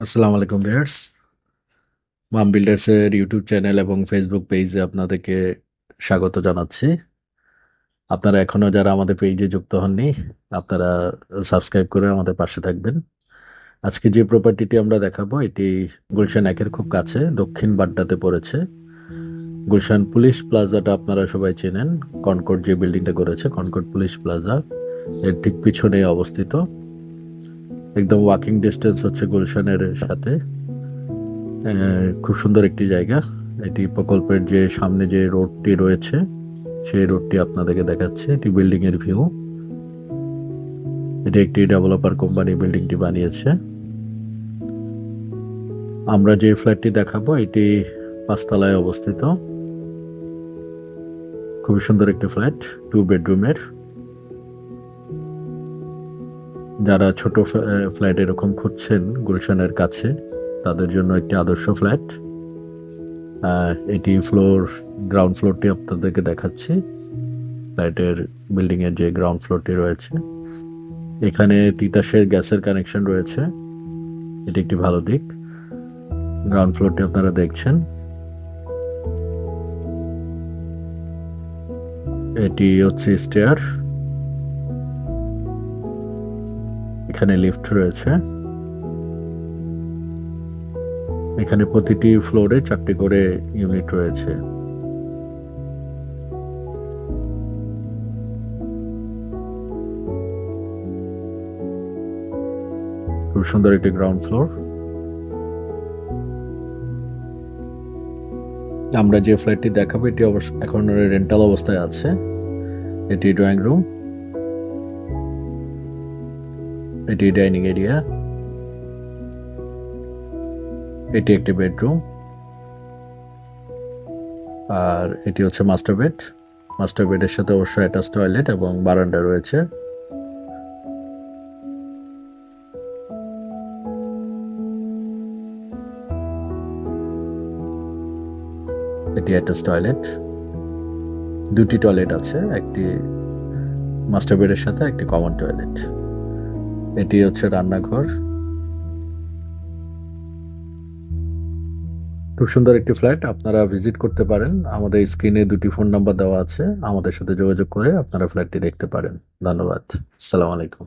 আসসালামু আলাইকুম ভিউয়ার্স। মাম বিল্ডার্সের YouTube channel এবং ফেসবুক পেজে আপনাদেরকে স্বাগত জানাচ্ছি। আপনারা এখনো যারা আমাদের পেজে যুক্ত হননি, আপনারা সাবস্ক্রাইব করে আমাদের পাশে থাকবেন। আজকে যে প্রপার্টিটি আমরা দেখাবো এটি গুলশান একের খুব কাছে দক্ষিণ বাড্ডাতে পড়েছে। গুলশান পুলিশ প্লাজাটা আপনারা সবাই চেনেন। কনকর্ড যে বিল্ডিংটা করেছে কনকর্ড পুলিশ প্লাজা, এর ঠিক পিছনে অবস্থিত। একদম ওয়াকিং ডিস্টেন্স হচ্ছে গুলশানের সাথে। খুব সুন্দর একটি জায়গা। এটি প্রকল্পের যে সামনে যে রোডটি রয়েছে সেই রোডটি আপনাদেরকে দেখাচ্ছে। এটি বিল্ডিং এর ভিউ। এটি একটি ডেভেলপার কোম্পানি বিল্ডিংটি বানিয়েছে। আমরা যে ফ্ল্যাটটি দেখাবো এটি 5 তলায় অবস্থিত। খুবই সুন্দর একটি ফ্ল্যাট, 2 বেডরুমের। যারা ছোট ফ্ল্যাট এরকম খুঁজছেন গুলশানের কাছে, তাদের জন্য একটি আদর্শ ফ্ল্যাট। এটি গ্রাউন্ড ফ্লোরটি আপনাদেরকে দেখাচ্ছি। ফ্ল্যাটের বিল্ডিং এর যে গ্রাউন্ড ফ্লোরটি রয়েছে, এখানে তিতাসের গ্যাসের কানেকশন রয়েছে। এটি একটি ভালো দিক। গ্রাউন্ড ফ্লোরটি আপনারা দেখছেন। এটি হচ্ছে স্টেয়ার। এখানে লিফট রয়েছে। এখানে প্রতিটি ফ্লোরে 4টি করে ইউনিট রয়েছে। খুব সুন্দর একটি গ্রাউন্ড ফ্লোর। আমরা যে ফ্ল্যাটটি দেখাবো এটি অবশ্য এখন রেন্টাল অবস্থায় আছে। এটি ড্রয়িং রুম, এটি ডাইনিং এরিয়া, এটি একটি বেডরুম, আর এটি হচ্ছে মাস্টার বেড। মাস্টার বেডের সাথে অবশ্য অ্যাটাচ টয়লেট এবং বারান্দা রয়েছে। এটি অ্যাটাচ টয়লেট। 2টি টয়লেট আছে, একটি মাস্টার বেডের সাথে একটি কমন টয়লেট। এটি হচ্ছে রান্নাঘর। খুব সুন্দর একটি ফ্ল্যাট। আপনারা ভিজিট করতে পারেন। আমাদের স্ক্রিনে 2টি ফোন নাম্বার দেওয়া আছে, আমাদের সাথে যোগাযোগ করে আপনারা ফ্ল্যাটটি দেখতে পারেন। ধন্যবাদ। আসসালামু আলাইকুম।